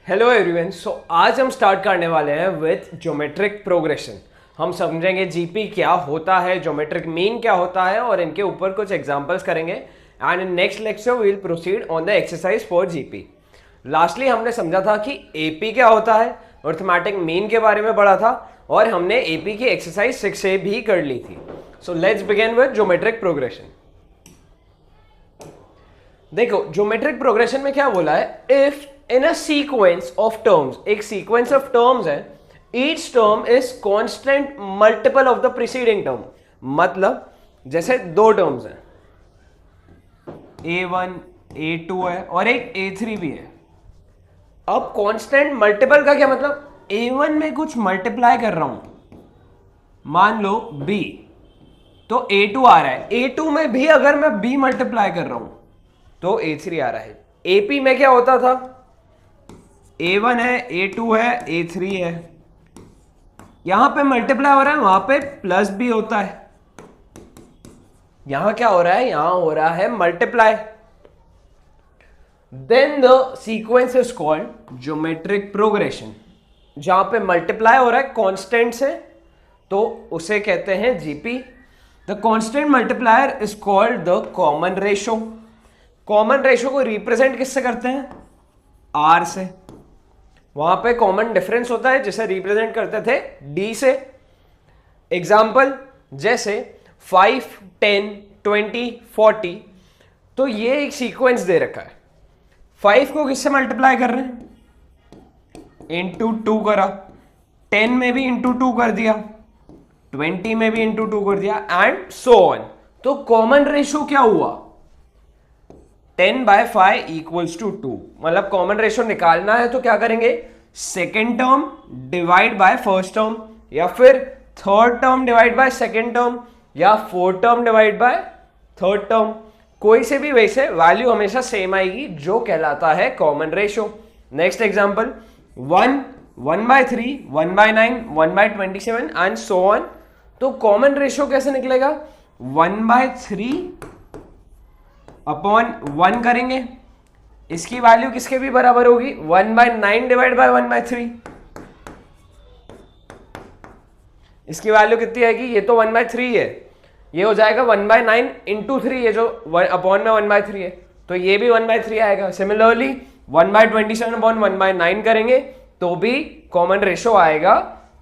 Hello everyone. सो आज हम start करने वाले हैं विथ ज्योमेट्रिक प्रोग्रेशन। हम समझेंगे जीपी क्या होता है, ज्योमेट्रिक मीन क्या होता है और इनके ऊपर कुछ एग्जांपल्स करेंगे। And in next lecture we will proceed on the exercise for GP. Lastly हमने समझा था कि एपी क्या होता है, अर्थमेटिक मीन के बारे में पढ़ा था और हमने एपी की एक्सरसाइज 6 भी कर ली थी। So let's begin with geometric progression. देखो ज्योमेट्रिक प्रोग्रेशन में क्या बोला है, if in a sequence of terms, एक सीक्वेंस ऑफ टर्म्स है, each term is constant multiple of the preceding term. मतलब जैसे दो टर्म्स हैं, A1 A2 है और एक A3 भी है। अब कांस्टेंट मल्टीपल का क्या मतलब, A1 में कुछ मल्टीप्लाई कर रहा हूं, मान लो B, तो A2 आ रहा है। A2 में भी अगर मैं B मल्टीप्लाई कर रहा हूं तो A3 आ रहा है। AP में क्या होता था, A1 है, A2 है, A3 है, यहां पे मल्टीप्लाई हो रहा है, वहां पे प्लस भी होता है। यहां क्या हो रहा है, यहां हो रहा है multiply. Then the sequence is called geometric progression. जहां पे मल्टीप्लाई हो रहा है कांस्टेंट से तो उसे कहते हैं GP. The constant multiplier is called the common ratio. Common ratio को रिप्रेजेंट किससे करते हैं, आर से। वहां पे कॉमन डिफरेंस होता है जिसे रिप्रेजेंट करते थे डी से। एग्जाम्पल जैसे 5, 10, 20, 40, तो ये एक सीक्वेंस दे रखा है। 5 को किससे मल्टीप्लाई कर रहे हैं, इंटू 2 करा, 10 में भी इंटू 2 कर दिया, 20 में भी इंटू 2 कर दिया एंड सो ऑन। तो कॉमन रेशो क्या हुआ, 10/5 इक्वल्स टू 2। मतलब कॉमन रेशो निकालना है तो क्या करेंगे, second term divide by first term, या फिर third term divide by second term, या fourth term divide by third term. कोई से भी वैसे वैल्यू हमेशा सेम आएगी, जो कहलाता है common ratio. Next example 1, 1/3, 1/9, 1/27 and so on. तो कॉमन रेशो कैसे निकलेगा, 1/3 अपॉन 1 करेंगे, इसकी वैल्यू किसके भी बराबर होगी, 1/9 डिवाइड बाय 1/3। इसकी वैल्यू कितनी आएगी, ये तो 1/3 है, ये हो जाएगा 1/9 इंटू 3, ये जो अपॉन में 1/3 है तो ये भी 1/3 आएगा। सिमिलरली 1/27 अपॉन 1/9 करेंगे तो भी कॉमन रेशो आएगा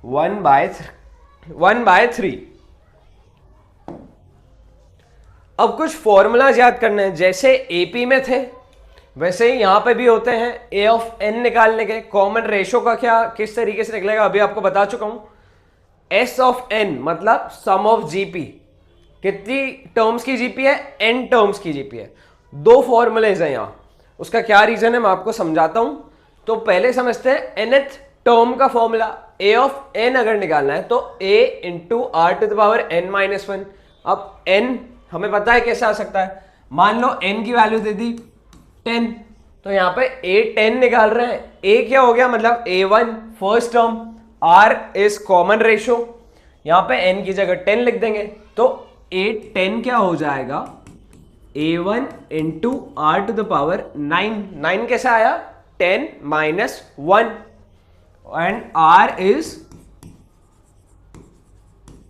1/3। अब कुछ फॉर्मूलाज याद करने हैं। जैसे एपी में थे वैसे ही यहां पे भी होते हैं। ए ऑफ एन निकालने के कॉमन रेशो का क्या किस तरीके से निकलेगा अभी आपको बता चुका हूं। एस ऑफ एन मतलब सम ऑफ जीपी, कितनी टर्म्स की जीपी है, एन टर्म्स की जीपी है। दो फॉर्मूलेज हैं यहां, उसका क्या रीजन है मैं आपको समझाता हूं। तो पहले समझते हैं nth टर्म का फॉर्मूला। ए ऑफ एन अगर निकालना है तो a into R to the power n-1। अब n हमें पता है कैसे आ सकता है, मान लो n की वैल्यू दे दी 10, तो यहां पे a 10 निकाल रहे हैं। a क्या हो गया, मतलब a1 first term, r is common ratio, यहां पे n की जगह 10 लिख देंगे तो a 10 क्या हो जाएगा, a1 into R to the power 9। 9 कैसे आया, 10 minus 1 and r is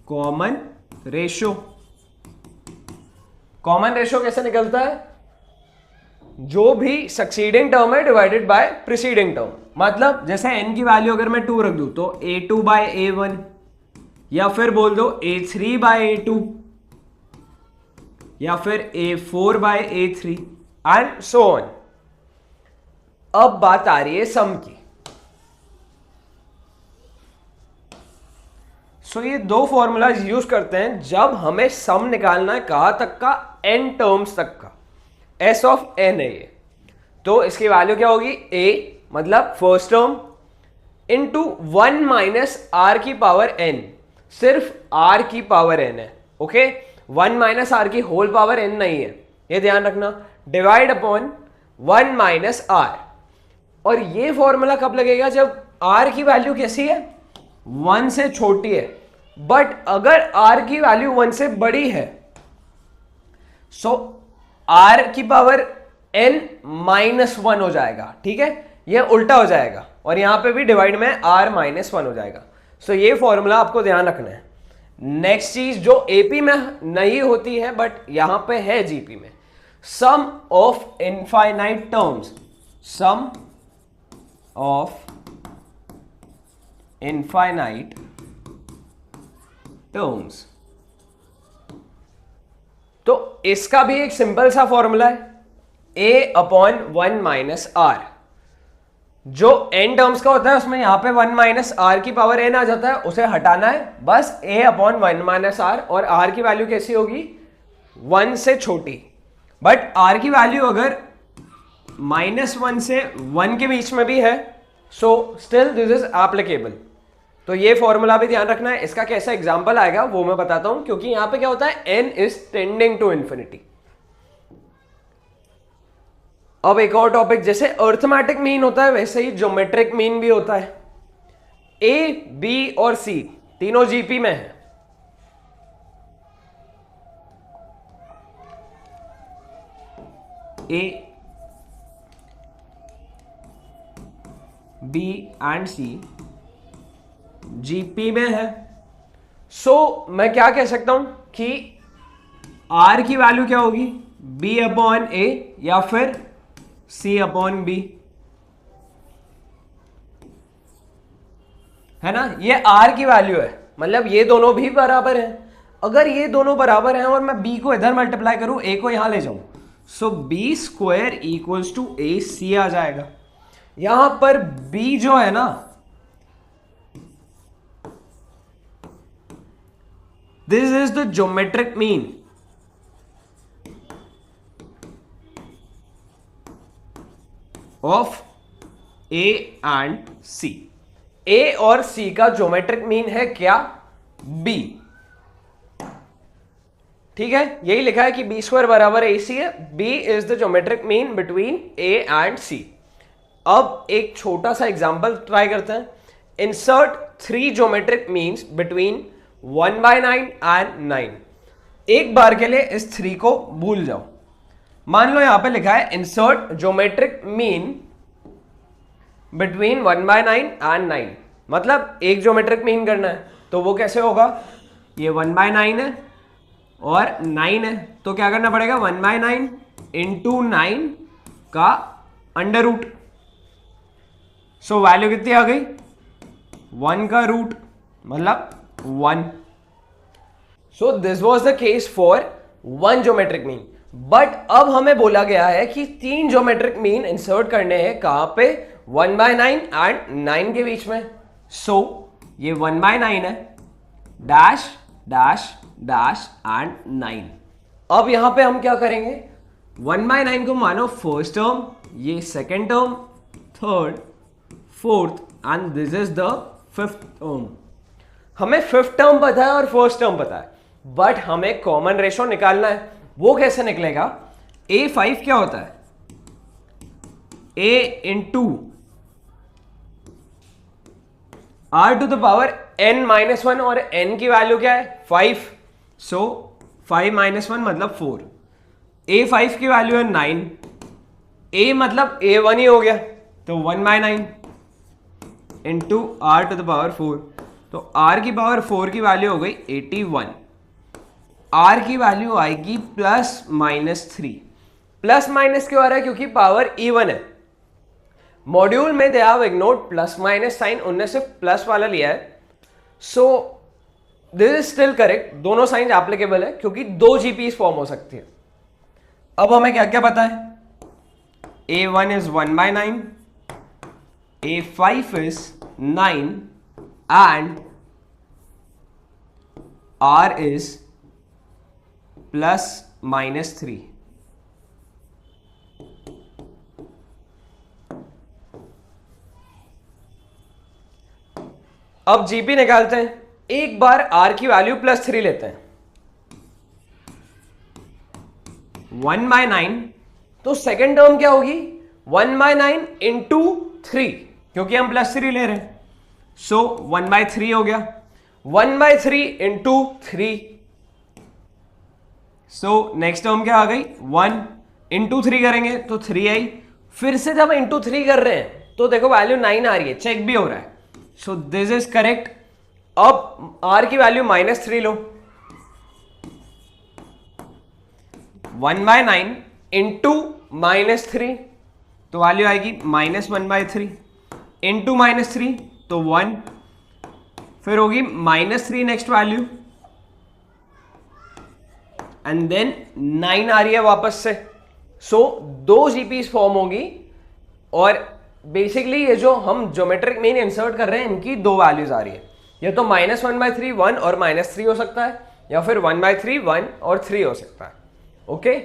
common ratio. Common ratio कैसे निकलता है, जो भी सक्सीडिंग टर्म है डिवाइडेड बाय प्रीसीडिंग टर्म। मतलब जैसे n की वैल्यू अगर मैं 2 रख दूं तो a2/a1, या फिर बोल दो a3/a2, या फिर a4/a3 एंड सो ऑन। अब बात आ रही है सम की। सो ये दो फॉर्मूलाज यूज करते हैं जब हमें सम निकालना है, कहां तक का, n टर्म्स तक का। s ऑफ n है ये, तो इसकी वैल्यू क्या होगी, a मतलब first term into 1 minus are की पावर n। सिर्फ r की पावर n है, ओके, 1 माइनस आर की होल पावर n नहीं है, ये ध्यान रखना। Divide upon 1 minus are. और ये फॉर्मूला कब लगेगा, जब r की वैल्यू कैसी है, 1 से छोटी है। बट अगर r की वैल्यू 1 से बड़ी है सो r की पावर n -1 हो जाएगा, ठीक है। ये उल्टा हो जाएगा और यहां पे भी डिवाइड में r माइनस 1 हो जाएगा। सो ये फॉर्मूला आपको ध्यान रखना है। नेक्स्ट चीज जो एपी में नहीं होती है बट यहां पे है जीपी में, sum of infinite terms, sum of infinite terms. तो इसका भी एक सिंपल सा फॉर्मूला है, a अपॉन 1 माइनस आर। जो n टर्म्स का होता है उसमें यहां पे 1 माइनस आर की पावर n आ जाता है, उसे हटाना है, बस a अपॉन 1 माइनस आर, और r की वैल्यू कैसी होगी, 1 से छोटी। बट r की वैल्यू अगर -1 से 1 के बीच में भी है, so still this is applicable. तो ये फॉर्मूला भी ध्यान रखना है। इसका कैसा एग्जांपल आएगा वो मैं बताता हूं, क्योंकि यहां पे क्या होता है, n is tending to infinity. अब एक और टॉपिक, जैसे अर्थमेटिक मीन होता है वैसे ही ज्योमेट्रिक मीन भी होता है। ए, बी और सी तीनों जीपी में है। ए, बी एंड सी जीपी में है। सो मैं क्या कह सकता हूं कि आर की वैल्यू क्या होगी, बी अपॉन ए या फिर सी अपॉन बी, है ना। ये आर की वैल्यू है, मतलब ये दोनों भी बराबर हैं। अगर ये दोनों बराबर हैं और मैं बी को इधर मल्टीप्लाई करूं, ए को यहां ले जाऊं, so B square equals to A C आ जाएगा। यहां पर बी जो है ना, this is the geometric mean of A and C. A और सी का ज्योमेट्रिक मीन है क्या, बी। ठीक है, यही लिखा है कि बी स्क्वायर बराबर ए सी है। B is the geometric mean between A and C. अब एक छोटा सा एग्जांपल ट्राई करते हैं। Insert 3 geometric means between 1/9 and 9। एक बार के लिए इस 3 को भूल जाओ। मान लो यहां पे लिखा है insert geometric mean between 1/9 and 9, मतलब एक ज्योमेट्रिक मीन करना है। तो वो कैसे होगा, ये 1/9 है और 9 है, तो क्या करना पड़ेगा, 1/9 इंटू 9 का अंडर रूट। सो वैल्यू कितनी आ गई, 1 का रूट, मतलब 1। So this was the case for 1 geometric mean. But अब हमें बोला गया है कि 3 ज्योमेट्रिक मीन इंसर्ट करने हैं, कहां पे, 1/9 एंड 9 के बीच में। सो ये 1/9 है, डैश डैश डैश एंड 9। अब यहां पे हम क्या करेंगे, 1/9 को मानो फर्स्ट टर्म, ये second term, third, fourth and this is the fifth term. हमें फिफ्थ टर्म पता है और फर्स्ट टर्म पता है, बट हमें कॉमन रेशो निकालना है। वो कैसे निकलेगा, A5 क्या होता है, A into R to the power n-1, और n की वैल्यू क्या है, 5। सो 5-1 मतलब 4। A5 की वैल्यू है 9, A मतलब A1 ही हो गया, तो 1/9 into R to the power 4। तो R की पावर 4 की वैल्यू हो गई 81। R की वैल्यू आएगी +-3। प्लस माइनस क्यों आ रहा है, क्योंकि पावर इवन है। मॉड्यूल में they have ignored plus minus sign, उनने सिर्फ प्लस वाला लिया है। So this is still correct, दोनों साइन एप्लीकेबल है क्योंकि 2 जीपीज फॉर्म हो सकती है। अब हमें क्या क्या पता है, A1 is 1/9, A5 is 9 and R is +-3। अब जीपी निकालते हैं। एक बार R की वैल्यू +3 लेते हैं, 1/9, तो सेकेंड टर्म क्या होगी, 1/9 इंटू 3, क्योंकि हम +3 ले रहे हैं। सो 1/3 हो गया, 1/3 इंटू 3। सो नेक्स्ट टर्म क्या आ गई, 1 इंटू 3 करेंगे तो 3 आई। फिर से जब इंटू 3 कर रहे हैं तो देखो वैल्यू 9 आ रही है, चेक भी हो रहा है, सो दिस इज करेक्ट। अब r की वैल्यू -3 लो, 1/9 इंटू -3 तो वैल्यू आएगी -1/3 इंटू -3 तो 1, फिर होगी -3 नेक्स्ट वैल्यू एंड देन 9 आ रही है वापस से। सो 2 जीपीस फॉर्म होगी और बेसिकली ये जो हम ज्योमेट्रिक मीन इंसर्ट कर रहे हैं इनकी 2 वैल्यूज आ रही है, ये तो -1/3 1 और -3 हो सकता है, या फिर 1/3 1 और 3 हो सकता है। ओके,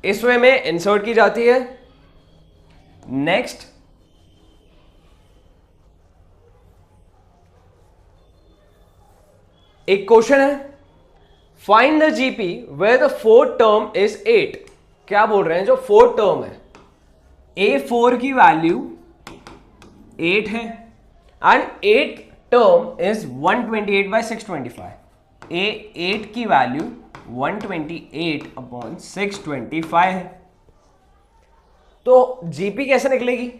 इस वे में इंसर्ट की जाती है। नेक्स्ट एक क्वेश्चन है, find the GP where the fourth term is 8। क्या बोल रहे हैं, जो फोर्थ टर्म है A4 की वैल्यू 8 है एंड 8 टर्म इज 128/625। A8 की वैल्यू 128/625 है, तो जीपी कैसे निकलेगी?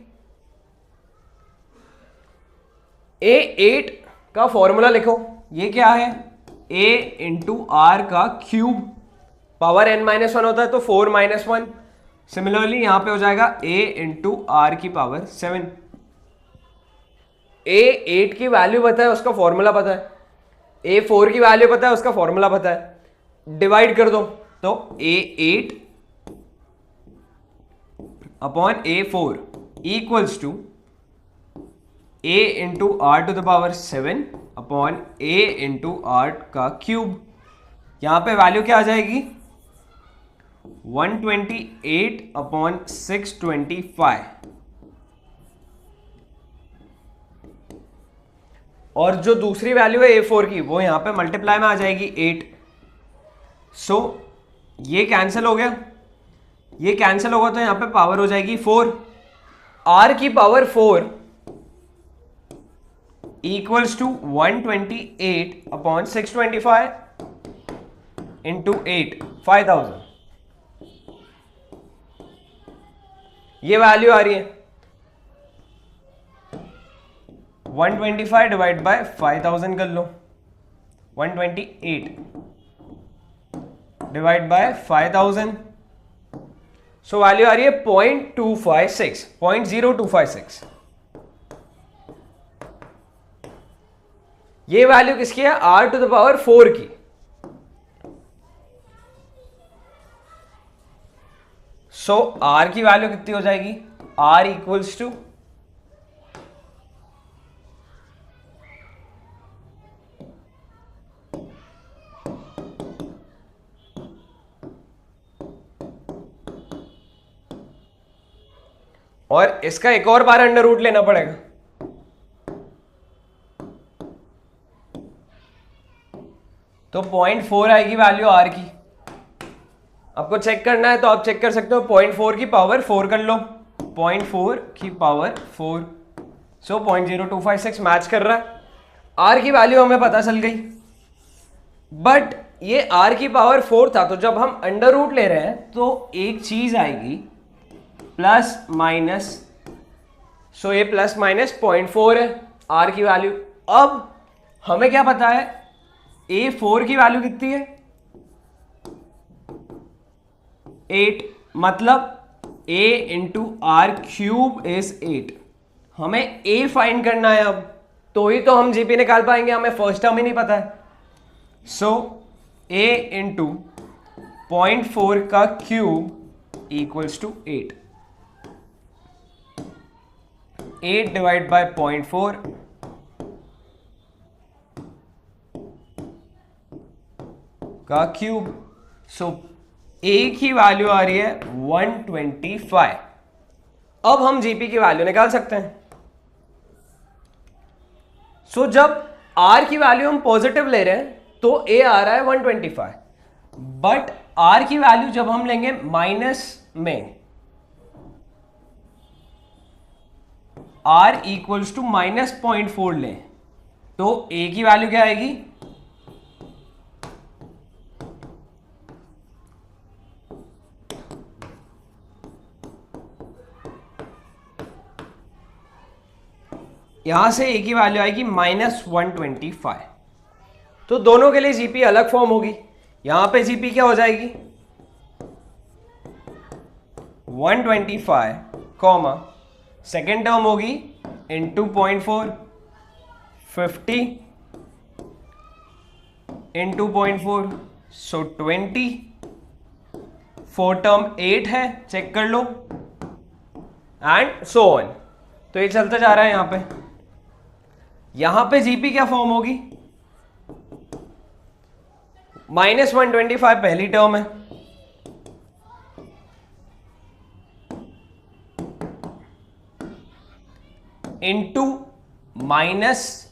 A8 का फॉर्मूला लिखो, ये क्या है, A इंटू आर का क्यूब, पावर n-1 होता है तो 4 - 1। सिमिलरली यहां पे हो जाएगा A इंटू आर की पावर 7। A8 की वैल्यू पता है, उसका फॉर्मूला पता है, A4 की वैल्यू पता है, उसका फॉर्मूला पता है, डिवाइड कर दो तो A8 upon A4 equals to A into R to the power 7 upon A into R का क्यूब। यहां पे वैल्यू क्या आ जाएगी, 128/625, और जो दूसरी वैल्यू है A4 की वो यहां पे मल्टीप्लाई में आ जाएगी 8। सो ये कैंसिल हो गया, ये कैंसिल होगा तो यहां पे पावर हो जाएगी 4। R की पावर 4 इक्वल्स टू 128/625 इंटू 8, 5000। ये वैल्यू आ रही है 125 डिवाइड बाय 5000 कर लो, 128 डिवाइड बाय 5000, सो वैल्यू आ रही है 0.0256। ये वैल्यू किसकी है, r टू द पावर 4 की। सो r की वैल्यू कितनी हो जाएगी, r इक्वल्स टू और इसका एक और बार अंडर रूट लेना पड़ेगा, तो 0.4 आएगी वैल्यू r की। आपको चेक करना है तो आप चेक कर सकते हो, 0.4 की पावर 4 कर लो, 0.4 की पावर 4, सो 0.0256 मैच कर रहा है। r की वैल्यू हमें पता चल गई, बट ये r की पावर 4 था, तो जब हम अंडर रूट ले रहे हैं तो एक चीज आएगी प्लस माइनस, सो ये प्लस माइनस 0.4 है r की वैल्यू। अब हमें क्या पता है, A4 की वैल्यू कितनी है, 8, मतलब A into R cube is 8। हमें A फाइंड करना है, अब तो ही तो हम जीपी निकाल पाएंगे, हमें फर्स्ट टर्म ही नहीं पता है। सो A इंटू 0.4 का cube equals to 8, 8 divide by 0.4 का क्यूब, सो A की वैल्यू आ रही है 125। अब हम जीपी की वैल्यू निकाल सकते हैं। सो जब R की वैल्यू हम पॉजिटिव ले रहे हैं तो A आ रहा है 125, बट R की वैल्यू जब हम लेंगे माइनस में, R इक्वल्स टू -0.4 लें तो A की वैल्यू क्या आएगी, यहां से ए की वैल्यू आएगी -125। तो दोनों के लिए जीपी अलग फॉर्म होगी। यहां पे जीपी क्या हो जाएगी 125 कॉमा सेकेंड टर्म होगी इंटू 0.4 50 इंटू 0.4 सो 20 फोर टर्म 8 है, चेक कर लो एंड सो ऑन। तो ये चलता जा रहा है यहां पे जीपी क्या फॉर्म होगी -125 पहली टर्म है, इंटू माइनस,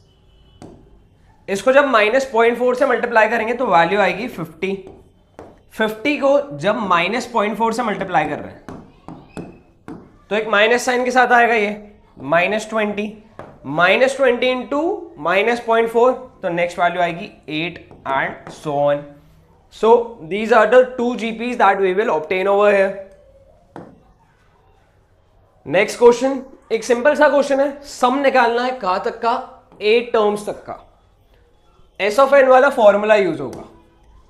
इसको जब -0.4 से मल्टीप्लाई करेंगे तो वैल्यू आएगी 50। 50 को जब -0.4 से मल्टीप्लाई कर रहे हैं तो एक माइनस साइन के साथ आएगा ये -20 इंटू -0.4 तो नेक्स्ट वैल्यू आएगी 8 and so on. So these are the 2 GPs that we will obtain over here. Next question एक सिंपल सा क्वेश्चन है, सम निकालना है कहां तक का 8 टर्म्स तक का। एस ऑफ एन वाला फॉर्मूला यूज होगा,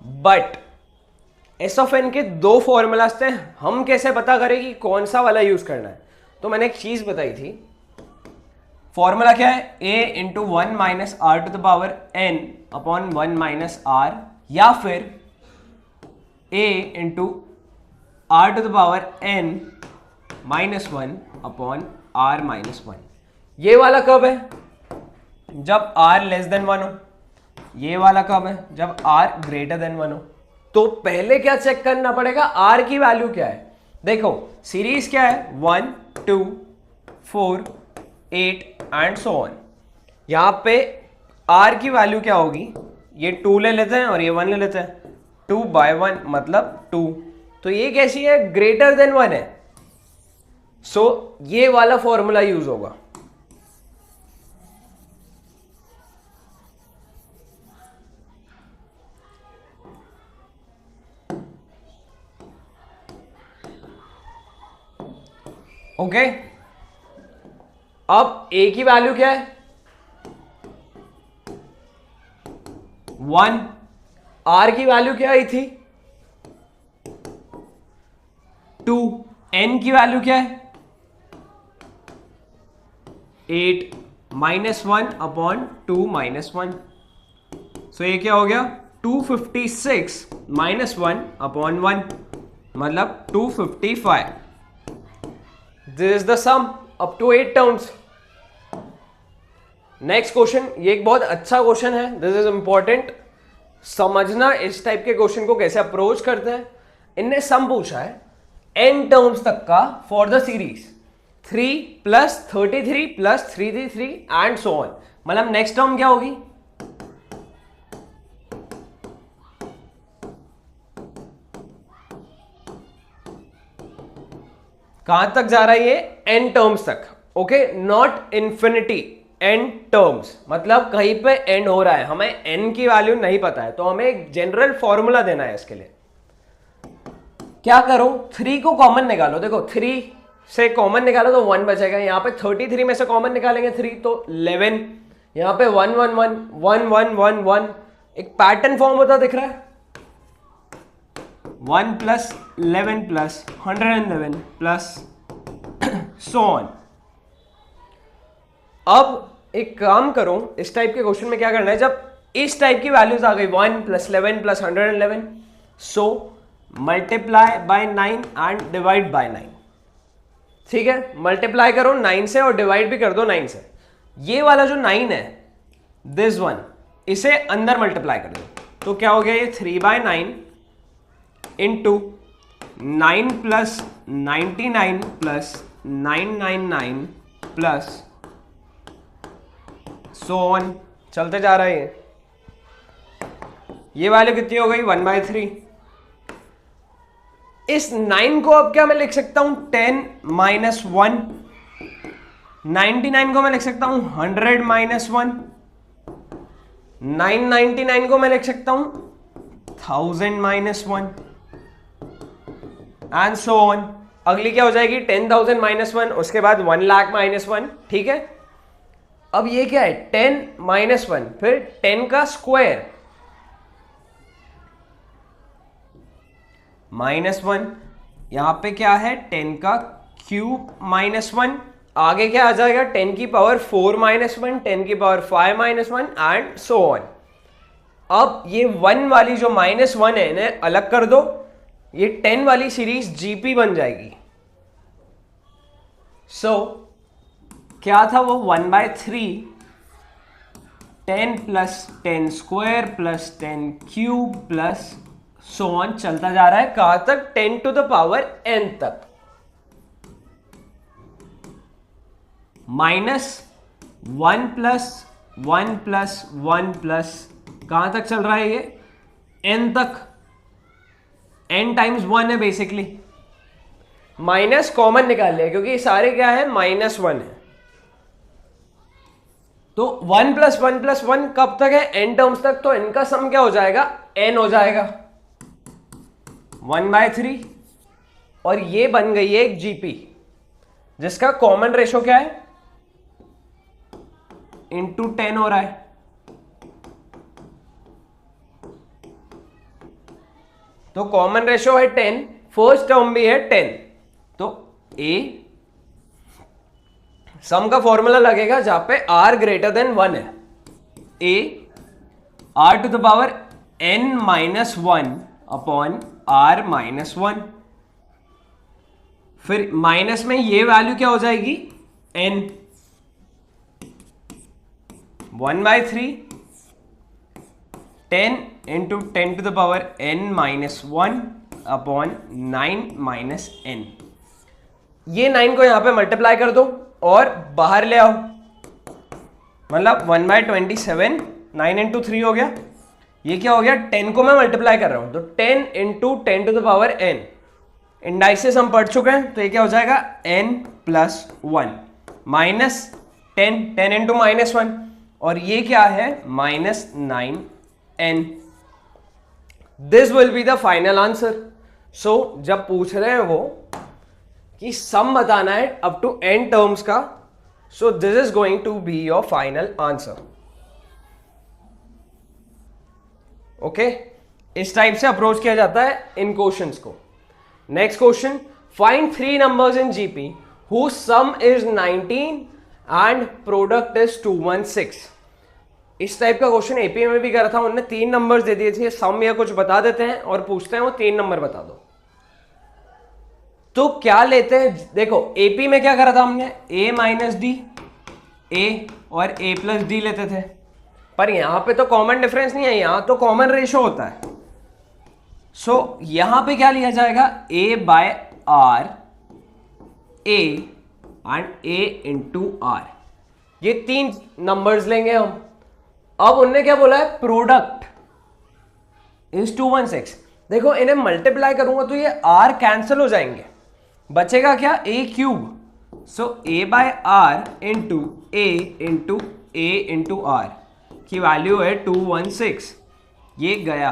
बट एस ऑफ एन के 2 फॉर्मूलाज थे, हम कैसे पता करें कि कौन सा वाला यूज करना है। तो मैंने एक चीज बताई थी, फॉर्मूला क्या है a into 1 minus R to the power n upon 1 minus R, या फिर a into R to the power n minus 1 upon r minus 1। ये वाला कब है जब r लेस देन 1 हो, ये वाला कब है जब r ग्रेटर देन 1 हो। तो पहले क्या चेक करना पड़ेगा r की वैल्यू क्या है। देखो सीरीज क्या है 1 2 4 8 एंड सो ऑन। यहां पे r की वैल्यू क्या होगी, ये 2 ले लेते हैं और ये 1 ले लेते हैं, 2 बाय 1 मतलब 2। तो ये कैसी है ग्रेटर देन 1 है, सो ये वाला फॉर्मूला यूज होगा। ओके अब a की वैल्यू क्या है 1, r की वैल्यू क्या आई थी 2, n की वैल्यू क्या है 8 माइनस 1 अपॉन 2 माइनस 1। सो ये क्या हो गया 256 माइनस 1 अपॉन 1 मतलब 255। This is the sum up to 8 terms. Next question, ये एक बहुत अच्छा क्वेश्चन है, दिस इज इंपॉर्टेंट। समझना इस टाइप के क्वेश्चन को कैसे अप्रोच करते हैं। इनने सम पूछा है n टर्म्स तक का for the series 3 plus 33 plus 333 and so on. मतलब नेक्स्ट टर्म क्या होगी कहां तक जा रहा है ये n टर्म्स तक। Okay not infinity, n terms मतलब कहीं पे एंड हो रहा है, हमें n की वैल्यू नहीं पता है तो हमें एक जनरल फॉर्मूला देना है इसके लिए। क्या करो 3 को कॉमन निकालो, देखो 3 से कॉमन निकालो तो 1 बचेगा, यहाँ पे 33 में से कॉमन निकालेंगे 3 तो 11, यहाँ पे 1 1 1 1 1 1 1 एक पैटर्न फॉर्म होता दिख रहा है 1 plus 11 plus 111 plus so on. अब एक काम करो इस टाइप के क्वेश्चन में क्या करना है, जब इस टाइप की वैल्यूज आ गई 1 plus 11 plus 111 so multiply by 9 and divide by 9। ठीक है मल्टीप्लाई करो 9 से और डिवाइड भी कर दो 9 से। ये वाला जो 9 है दिस वन इसे अंदर मल्टीप्लाई कर दो तो क्या हो गया ये 3 by 9 into 9 plus 99 plus 999 plus so on चलते जा रहा है। ये वैल्यू कितनी हो गई 1/3। इस 9 को अब क्या मैं लिख सकता हूं 10 माइनस 1, 99 को मैं लिख सकता हूं 100 माइनस 1, 999 को मैं लिख सकता हूं 1000 माइनस 1 एंड सो ऑन। अगली क्या हो जाएगी 10,000 माइनस 1, उसके बाद 1 लाख माइनस 1। ठीक है अब ये क्या है 10 माइनस 1, फिर 10 का स्क्वायर माइनस 1, यहां पे क्या है 10 का क्यूब माइनस 1, आगे क्या आ जाएगा 10 की पावर 4 माइनस 1, 10 की power 5 minus 1 and so on. अब ये 1 वाली जो माइनस 1 है इन्हें अलग कर दो, ये 10 वाली सीरीज जीपी बन जाएगी। सो क्या था वो 1/3 10 plus 10 square plus 10 cube plus so on चलता जा रहा है कहां तक 10 टू द पावर n तक, माइनस 1 प्लस 1 प्लस 1 प्लस कहां तक चल रहा है ये n तक, n टाइम्स 1 है बेसिकली। माइनस कॉमन निकाल लिया क्योंकि ये सारे क्या है माइनस 1 है, तो 1 प्लस 1 प्लस 1 कब तक है n टर्म्स तक, तो n का सम क्या हो जाएगा n हो जाएगा 1/3, और ये बन गई है एक जीपी जिसका कॉमन रेशो क्या है इंटू 10 हो रहा है। तो कॉमन रेशो है 10, फर्स्ट टर्म भी है 10, तो a सम का फॉर्मूला लगेगा जहां पे r ग्रेटर देन 1 है, a r to the power n minus 1 upon r minus 1, फिर माइनस में ये वैल्यू क्या हो जाएगी n 1/3 10 into 10 to the power n minus 1 upon 9 minus n। ये 9 को यहां पे मल्टीप्लाई कर दो और बाहर ले आओ, मतलब 1/27 9 इंटू 3 हो गया, ये क्या हो गया 10 को मैं मल्टीप्लाई कर रहा हूं तो 10 into 10 to the power n, indices हम पढ़ चुके हैं, तो ये क्या हो जाएगा n plus 1 minus 10 into minus 1, और ये क्या है minus 9n। This will be the final answer. So जब पूछ रहे हैं वो कि सम बताना है अप टू n टर्म्स का, so this is going to be your final answer. Okay, इस टाइप से अप्रोच किया जाता है इन क्वेश्चंस को। Next question, find 3 numbers in GP whose sum is 19 and product is 216। इस टाइप का क्वेश्चन एपीए में भी करा था, उन्होंने 3 नंबर्स दे दिए थे, सम या कुछ बता देते हैं और पूछते हैं वो 3 नंबर बता दो। तो क्या लेते हैं, देखो एपी में क्या करा था हमने a माइनस डी, ए और a प्लस डी लेते थे, पर यहां पे तो कॉमन डिफरेंस नहीं है, यहां तो कॉमन रेशो होता है। सो यहां पे क्या लिया जाएगा a by R, a and a into R, ये 3 नंबर्स लेंगे हम। अब उनने क्या बोला है प्रोडक्ट इज 216, देखो इन्हें मल्टीप्लाई करूंगा तो ये r कैंसिल हो जाएंगे, बचेगा क्या a cube, so a by R into a into R की वैल्यू है 216, ये गया,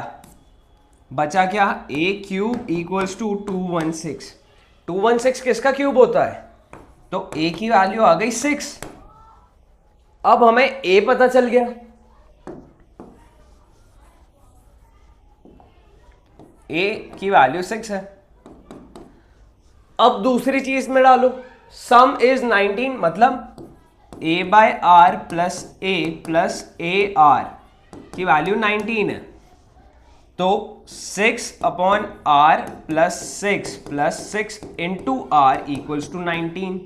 बचा क्या a क्यूब इक्वल्स टू 216। 216 किसका क्यूब होता है, तो a की वैल्यू आ गई 6। अब हमें a पता चल गया, a की वैल्यू 6 है। अब दूसरी चीज में डालो, सम इज 19, मतलब a by R plus A R की वैल्यू 19 है, तो 6 upon R plus 6 into R equals to 19।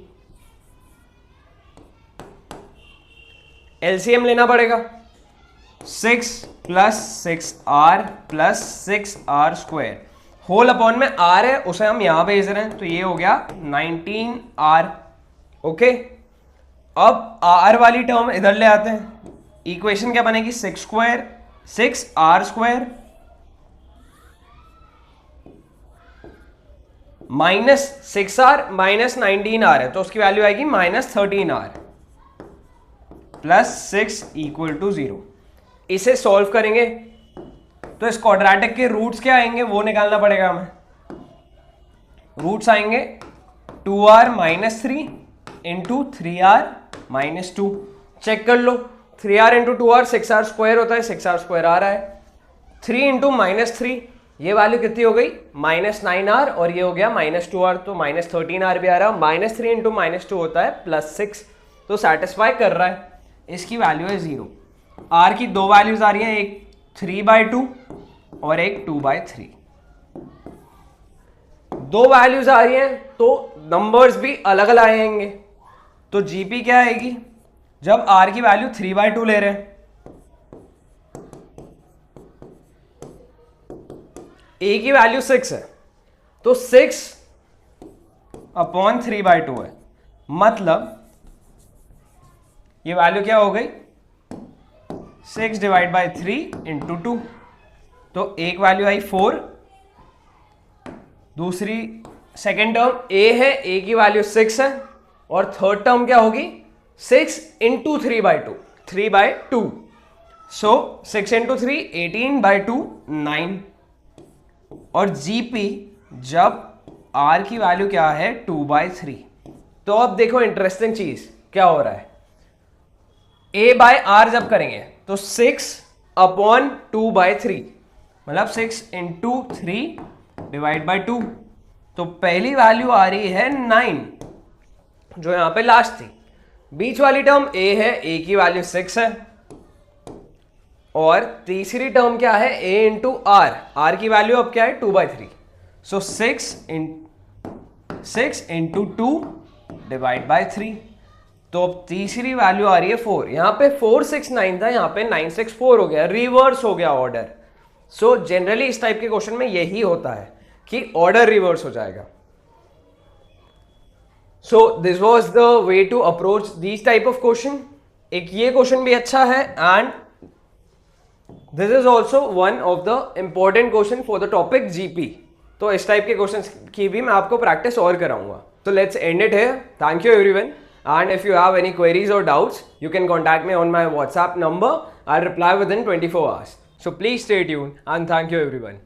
LCM लेना पड़ेगा, 6 plus 6r plus 6r square, whole upon में r है उसे हम यहां भेज रहे हैं, तो ये हो गया 19r। ओके, अब r वाली टर्म इधर ले आते हैं, इक्वेशन क्या बनेगी 6r square minus 6r minus 19r है, तो उसकी वैल्यू आएगी minus 13r plus 6 equal to 0। इसे सॉल्व करेंगे तो इस क्वाड्रेटिक के रूट्स क्या आएंगे वो निकालना पड़ेगा हमें। रूट्स आएंगे 2r minus 3 into 3r minus 2, check कर लो, 3r into 2r 6r square होता है, 6r स्क्वायर आ रहा है। 3 इंटू -3, ये वैल्यू कितनी हो गई -9r, और ये हो गया -2r, तो -13r भी आ रहा है। -3 इंटू -2 होता है +6, तो सेटिस्फाई कर रहा है। इसकी वैल्यू है 0। r की दो वैल्यूज आ रही हैं, एक 3/2 और एक 2/3। दो वैल्यूज आ रही हैं तो नंबर्स भी अलग अलग आएंगे। तो जीपी क्या आएगी, जब r की वैल्यू 3/2 ले रहे हैं, a की वैल्यू 6 है, तो 6/3/2 है, मतलब ये वैल्यू क्या हो गई 6/3 इंटू 2। तो एक वैल्यू आई 4, दूसरी सेकेंड टर्म a है, a की वैल्यू 6 है, और थर्ड टर्म क्या होगी 6 इंटू 3/2, 3/2। सो 6 इंटू 3 18/2 9। और जीपी जब r की वैल्यू क्या है 2/3। तो अब देखो इंटरेस्टिंग चीज क्या हो रहा है, a/r जब करेंगे तो 6/2/3, मतलब 6 इंटू 3 डिवाइड बाई 2। तो पहली वैल्यू आ रही है 9, जो यहां पे लास्ट थी। बीच वाली टर्म a है, a की वैल्यू 6 है, और तीसरी टर्म क्या है a इंटू r, r की वैल्यू अब क्या है 2/3। सो 6 इंटू 2 डिवाइड बाई 3। तो अब तीसरी वैल्यू आ रही है 4। यहां पे 4 6 9 था, यहां पे 9 6 4 हो गया, रिवर्स हो गया ऑर्डर। सो जनरली इस टाइप के क्वेश्चन में यही होता है कि ऑर्डर रिवर्स हो जाएगा। So this was the way to approach this type of question. एक ये क्वेश्चन भी अच्छा है, and this is also one of the important question for the topic GP. तो इस टाइप के क्वेश्चन की भी मैं आपको प्रैक्टिस और कराऊंगा। तो let's end it here. Thank you everyone, and if you have any queries or doubts, you can contact me on my WhatsApp number. I'll reply within 24 hours. So please stay tuned, and thank you everyone.